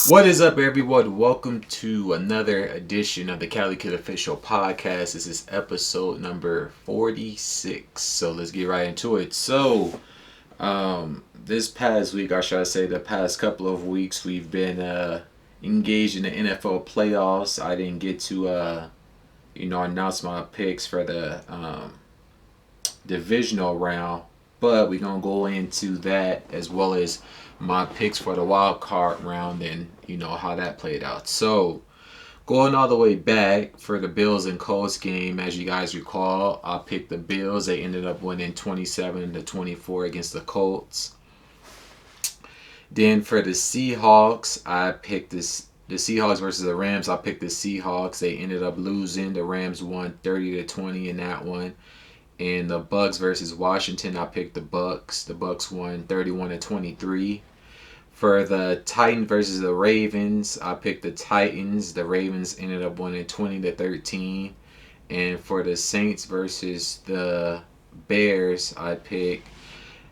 What is up, everyone? Welcome to another edition of the CaliKidOfficial Podcast. This is episode number 46. So let's get right into it. This past week, or should I say the past couple of weeks, we've been engaged in the NFL playoffs. I didn't get to, announce my picks for the divisional round, but we're going to go into that as well as my picks for the wild card round and how that played out. So going all the way back for the Bills and Colts game, as you guys recall, I picked the Bills. They ended up winning 27-24 against the Colts. Then for the Seahawks, I picked the Seahawks versus the Rams. I picked the Seahawks. They ended up losing. The Rams won 30-20 in that one. And the Bucs versus Washington, I picked the Bucs. The Bucs won 31-23. For the Titans versus the Ravens, I picked the Titans. The Ravens ended up winning 20-13. And for the Saints versus the Bears, I picked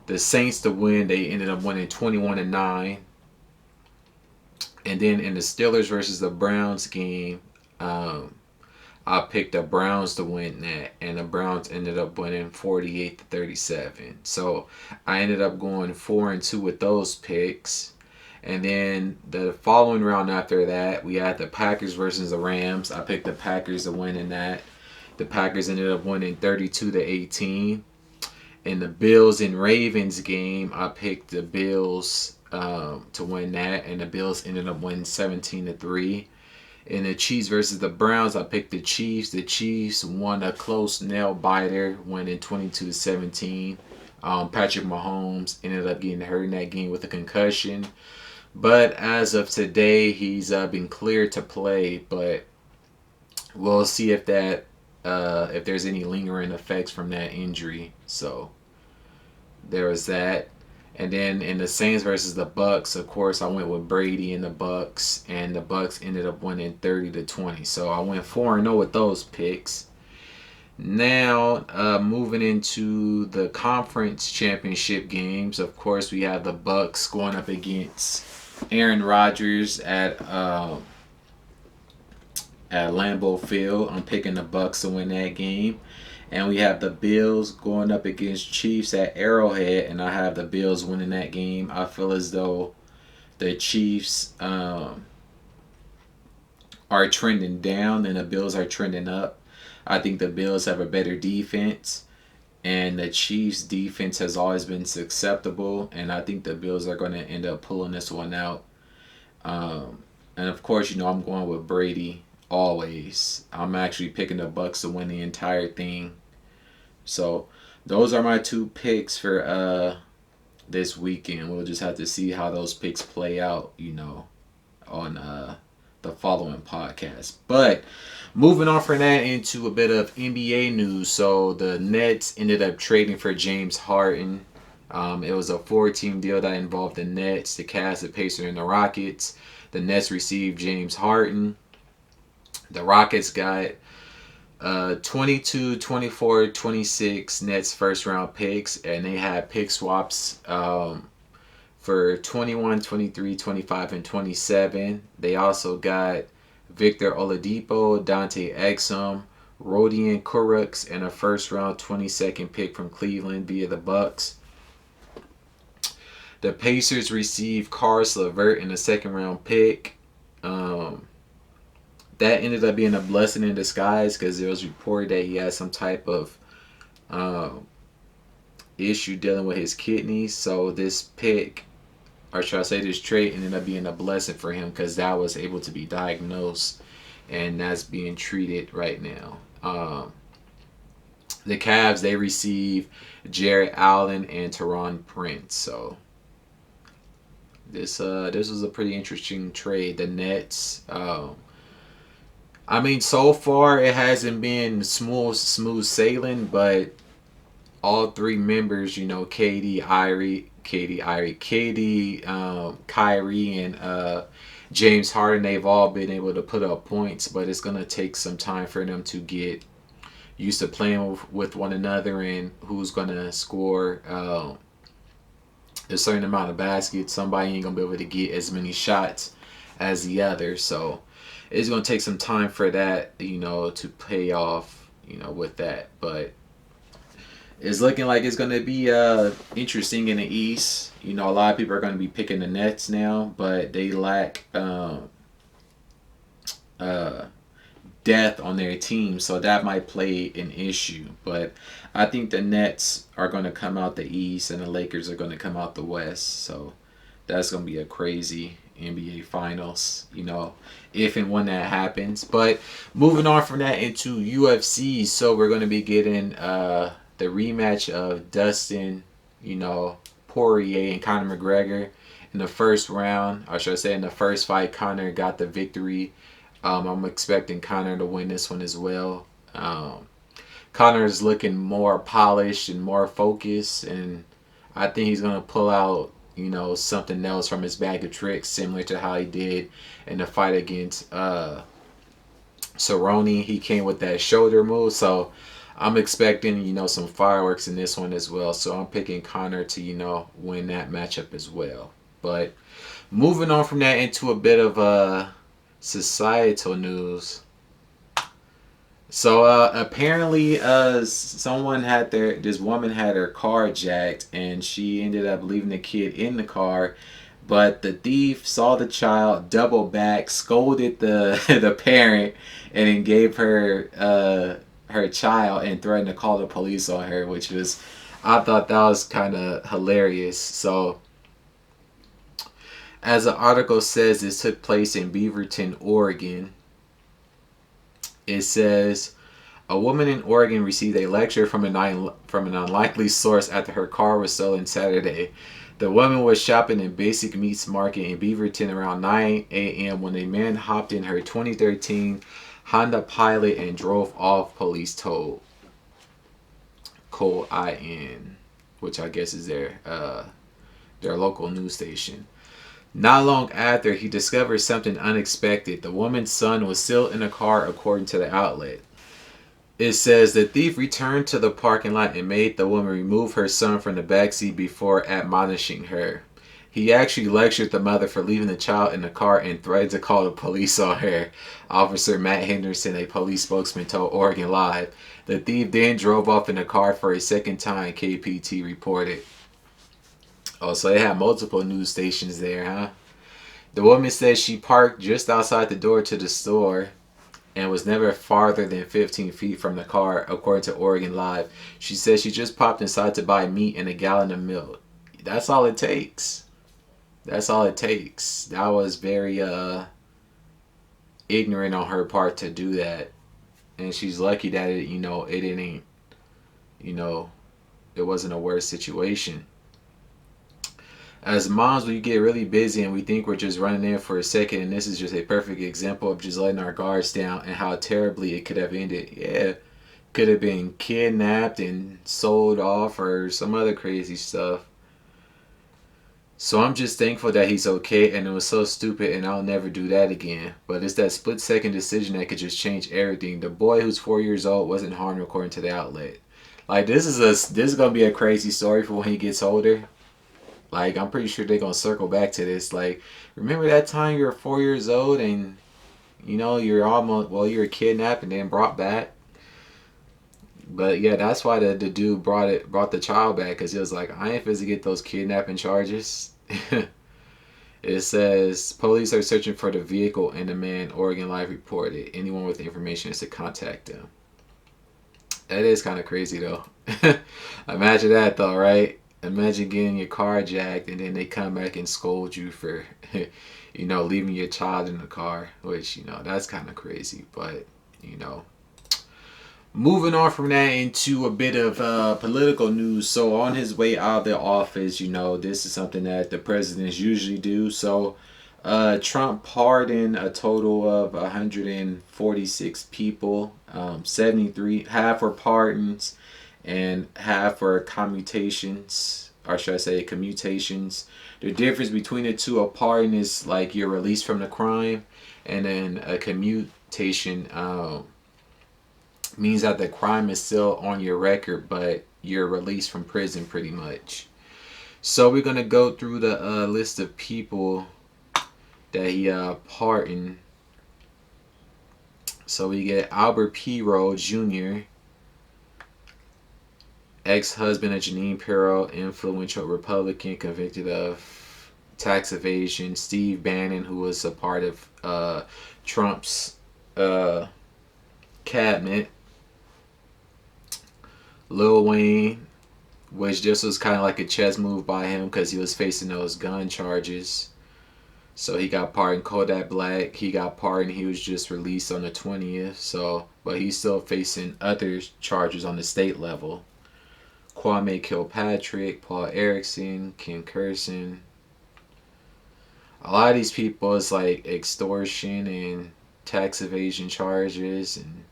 the Saints to win. They ended up winning 21-9. And then in the Steelers versus the Browns game, I picked the Browns to win that, and the Browns ended up winning 48-37. So I ended up going 4-2 with those picks. And then the following round after that, we had the Packers versus the Rams. I picked the Packers to win in that. The Packers ended up winning 32-18. In the Bills and Ravens game, I picked the Bills to win that, and the Bills ended up winning 17-3. In the Chiefs versus the Browns, I picked the Chiefs. The Chiefs won a close nail biter, winning 22-17. Patrick Mahomes ended up getting hurt in that game with a concussion. But as of today, he's been cleared to play. But we'll see if there's any lingering effects from that injury. So there was that. And then in the Saints versus the Bucs, of course, I went with Brady and the Bucs, and the Bucs ended up winning 30-20. So I went 4-0 with those picks. Now, moving into the conference championship games, of course, we have the Bucs going up against Aaron Rodgers at Lambeau Field. I'm picking the Bucs to win that game. And we have the Bills going up against Chiefs at Arrowhead, and I have the Bills winning that game. I feel as though the Chiefs are trending down and the Bills are trending up. I think the Bills have a better defense, and the Chiefs' defense has always been susceptible, and I think the Bills are going to end up pulling this one out. And of course, I'm going with Brady. Always. I'm actually picking the Bucs to win the entire thing. So those are my two picks for this weekend. We'll just have to see how those picks play out, on the following podcast. But moving on from that into a bit of NBA news. So the Nets ended up trading for James Harden. It was a 4-team deal that involved the Nets, the Cavs, the Pacers, and the Rockets. The Nets received James Harden. The Rockets got 22, 24, 26 Nets first round picks, and they had pick swaps for 21, 23, 25, and 27. They also got Victor Oladipo, Dante Exum, Rodion Kurucs, and a first round 22nd pick from Cleveland via the Bucs. The Pacers received Caris LeVert in a second round pick. That ended up being a blessing in disguise because it was reported that he had some type of issue dealing with his kidneys. So this pick, or should I say this trade, ended up being a blessing for him because that was able to be diagnosed and that's being treated right now. The Cavs, they received Jarrett Allen and Teron Prince. So this was a pretty interesting trade. The Nets... so far it hasn't been smooth sailing, but all three members, KD, Kyrie, and James Harden, they've all been able to put up points, but it's going to take some time for them to get used to playing with one another and who's going to score a certain amount of baskets. Somebody ain't going to be able to get as many shots as the other. So it's going to take some time for that, to pay off, with that. But it's looking like it's going to be interesting in the East. A lot of people are going to be picking the Nets now, but they lack uh, depth on their team, so that might play an issue. But I think the Nets are going to come out the East and the Lakers are going to come out the West. So that's going to be a crazy NBA Finals, if and when that happens. But moving on from that into UFC, so we're going to be getting the rematch of Dustin, Poirier and Conor McGregor in the first round, or should I say in the first fight. Conor got the victory. I'm expecting Conor to win this one as well. Conor is looking more polished and more focused, and I think he's going to pull out, something else from his bag of tricks, similar to how he did in the fight against Cerrone. He came with that shoulder move, so I'm expecting, some fireworks in this one as well. So I'm picking Conor to, win that matchup as well. But moving on from that into a bit of societal news. So apparently this woman had her car jacked and she ended up leaving the kid in the car, but the thief saw the child, doubled back, scolded the the parent, and then gave her her child and threatened to call the police on her, which was, I thought that was kind of hilarious. So as the article says, this took place in Beaverton, Oregon. It says, a woman in Oregon received a lecture from an unlikely source after her car was stolen Saturday. The woman was shopping in Basic Meats Market in Beaverton around 9 a.m. when a man hopped in her 2013 Honda Pilot and drove off, police told Cole IN, which I guess is their local news station. Not long after, he discovered something unexpected. The woman's son was still in the car, according to the outlet. It says the thief returned to the parking lot and made the woman remove her son from the backseat before admonishing her. He actually lectured the mother for leaving the child in the car and threatened to call the police on her. Officer Matt Henderson, a police spokesman, told Oregon Live. The thief then drove off in the car for a second time, KPT reported. Oh, so they have multiple news stations there, huh? The woman says she parked just outside the door to the store and was never farther than 15 feet from the car, according to Oregon Live. She says she just popped inside to buy meat and a gallon of milk. That's all it takes. That's all it takes. That was very ignorant on her part to do that. And she's lucky that it didn't, it wasn't a worse situation. As moms, we get really busy and we think we're just running in for a second, and this is just a perfect example of just letting our guards down and how terribly it could have ended. Yeah, could have been kidnapped and sold off or some other crazy stuff. So I'm just thankful that he's okay, and it was so stupid and I'll never do that again. But it's that split second decision that could just change everything. The boy who's 4 years old wasn't harmed, according to the outlet. Like, this is gonna be a crazy story for when he gets older. Like, I'm pretty sure they're going to circle back to this. Like, remember that time you were 4 years old and, you were kidnapped and then brought back? But, yeah, that's why the dude brought the child back, because he was like, I ain't supposed to get those kidnapping charges. It says, police are searching for the vehicle and the man, Oregon Live reported. Anyone with information is to contact them. That is kind of crazy, though. Imagine that, though, right? Imagine getting your car jacked and then they come back and scold you for, leaving your child in the car, which, that's kind of crazy. But, moving on from that into a bit of political news. So on his way out of the office, this is something that the presidents usually do. So Trump pardoned a total of 146 people, 73, half were pardons, and half are commutations, or should I say commutations. The difference between the two, a pardon is like you're released from the crime, and then a commutation means that the crime is still on your record, but you're released from prison pretty much. So we're going to go through the list of people that he pardoned. So we get Albert Pirro Jr., ex-husband of Jeanine Pirro, influential Republican convicted of tax evasion. Steve Bannon, who was a part of Trump's cabinet. Lil Wayne, which just was kind of like a chess move by him because he was facing those gun charges. So he got pardoned. Kodak Black, he got pardoned. He was just released on the 20th. So, but he's still facing other charges on the state level. Kwame Kilpatrick, Paul Erickson, Ken Curson. A lot of these people is like extortion and tax evasion charges and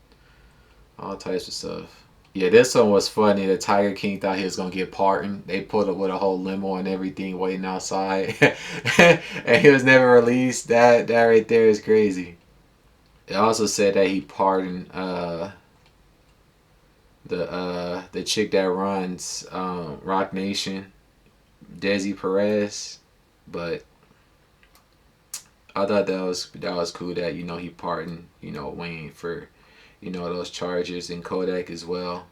all types of stuff. Yeah, this one was funny. The Tiger King thought he was gonna get pardoned. They pulled up with a whole limo and everything waiting outside, and he was never released. That right there is crazy. It also said that he pardoned the chick that runs Rock Nation, Desi Perez, but I thought that was cool that he pardoned Wayne for those charges, and Kodak as well.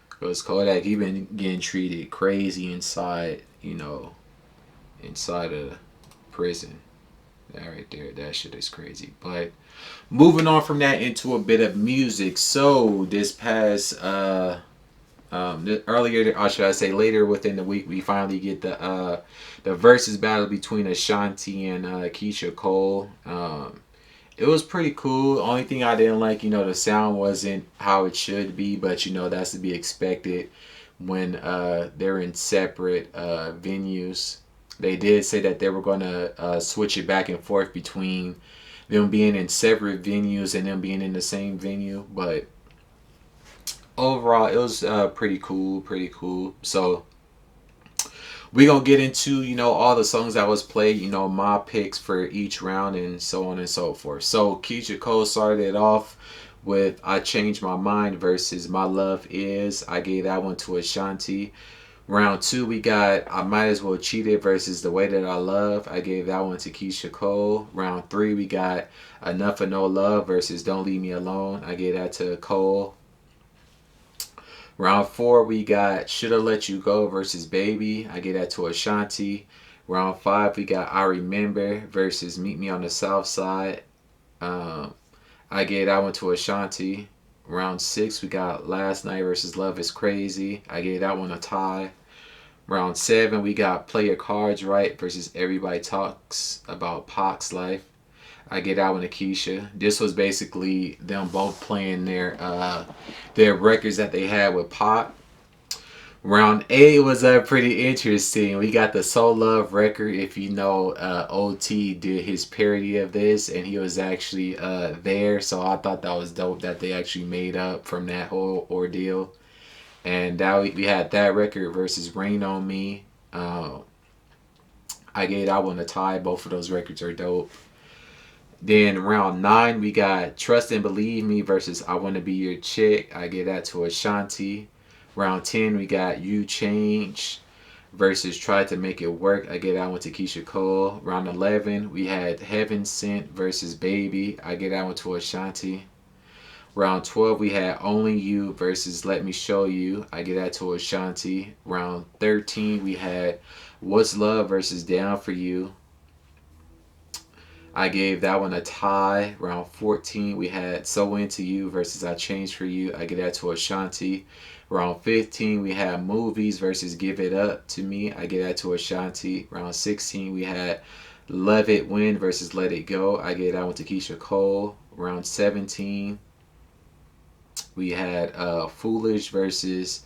Because Kodak, he been getting treated crazy inside of prison. That right there, that shit is crazy. But moving on from that into a bit of music. So this past earlier, or should I say later within the week, we finally get the versus battle between Ashanti and Keyshia Cole. It was pretty cool. Only thing I didn't like, the sound wasn't how it should be, but that's to be expected when they're in separate venues. They did say that they were going to switch it back and forth between them being in separate venues and them being in the same venue, but overall it was pretty cool. So we gonna get into all the songs that was played, my picks for each round and so on and so forth. So Keyshia Cole started it off with I Changed My Mind versus My Love Is. I gave that one to Ashanti. Round 2 we got I Might As Well Cheat It versus The Way That I Love. I gave that one to Keyshia Cole. Round 3 we got Enough of No Love versus Don't Leave Me Alone. I gave that to Cole. Round 4 we got Shoulda Let You Go versus Baby. I gave that to Ashanti. Round 5 we got I Remember versus Meet Me on the South Side. I gave that one to Ashanti. Round 6 we got Last Night versus Love Is Crazy. I gave that one a tie. Round 7 we got Play Your Cards Right versus Everybody Talks About Pac's Life. I gave that one to Keyshia. This was basically them both playing their records that they had with Pac. Round 8 was pretty interesting. We got the Soul Love record. If OT did his parody of this, and he was actually there. So I thought that was dope that they actually made up from that whole ordeal. And that we had that record versus Rain on Me. I gave that one a tie. Both of those records are dope. Then round 9 we got Trust and Believe Me versus I Want to Be Your Chick. I gave that to Ashanti. Round 10 we got You Change versus Try to Make It Work. I gave that one to Keyshia Cole. Round 11 we had Heaven Sent versus Baby. I gave that one to Ashanti. Round 12 we had Only You versus Let Me Show You. I gave that to Ashanti. Round 13 we had What's Love versus Down For You. I gave that one a tie. Round 14 we had So Into You versus I Changed For You. I gave that to Ashanti. Round 15 we had Movies versus Give It Up To Me. I gave that to Ashanti. Round 16 we had Love It Win versus Let It Go. I gave that one to Keyshia Cole. Round 17 we had Foolish versus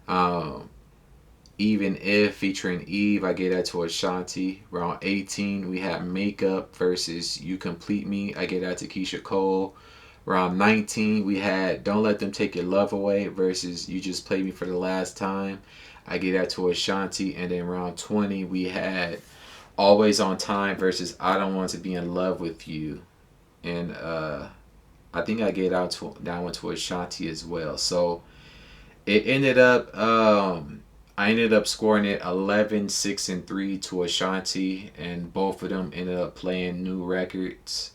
Even If featuring Eve. I gave that to Ashanti. Round 18 we had Makeup versus You Complete Me. I gave that to Keyshia Cole. Round 19 we had Don't Let Them Take Your Love Away versus You Just Played Me For The Last Time. I gave that to Ashanti. And then round 20 we had Always On Time versus I Don't Want to Be in Love With You. And I think I gave that one to Ashanti as well. So it ended up I ended up scoring it 11, 6, and 3 to Ashanti, and both of them ended up playing new records.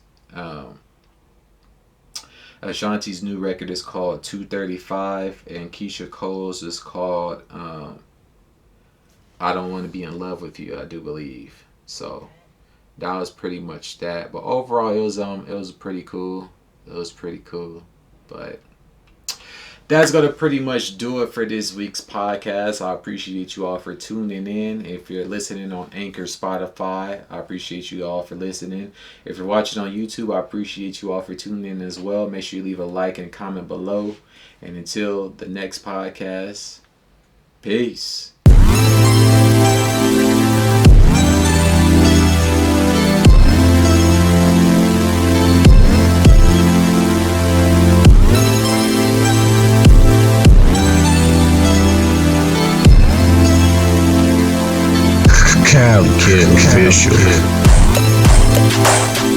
Ashanti's new record is called 235, and Keyshia Cole's is called I Don't Want to Be in Love with You, I do believe. So that was pretty much that. But overall, it was pretty cool. It was pretty cool. But that's going to pretty much do it for this week's podcast. I appreciate you all for tuning in. If you're listening on Anchor, Spotify, I appreciate you all for listening. If you're watching on YouTube, I appreciate you all for tuning in as well. Make sure you leave a like and comment below. And until the next podcast, peace. CaliKidOfficial.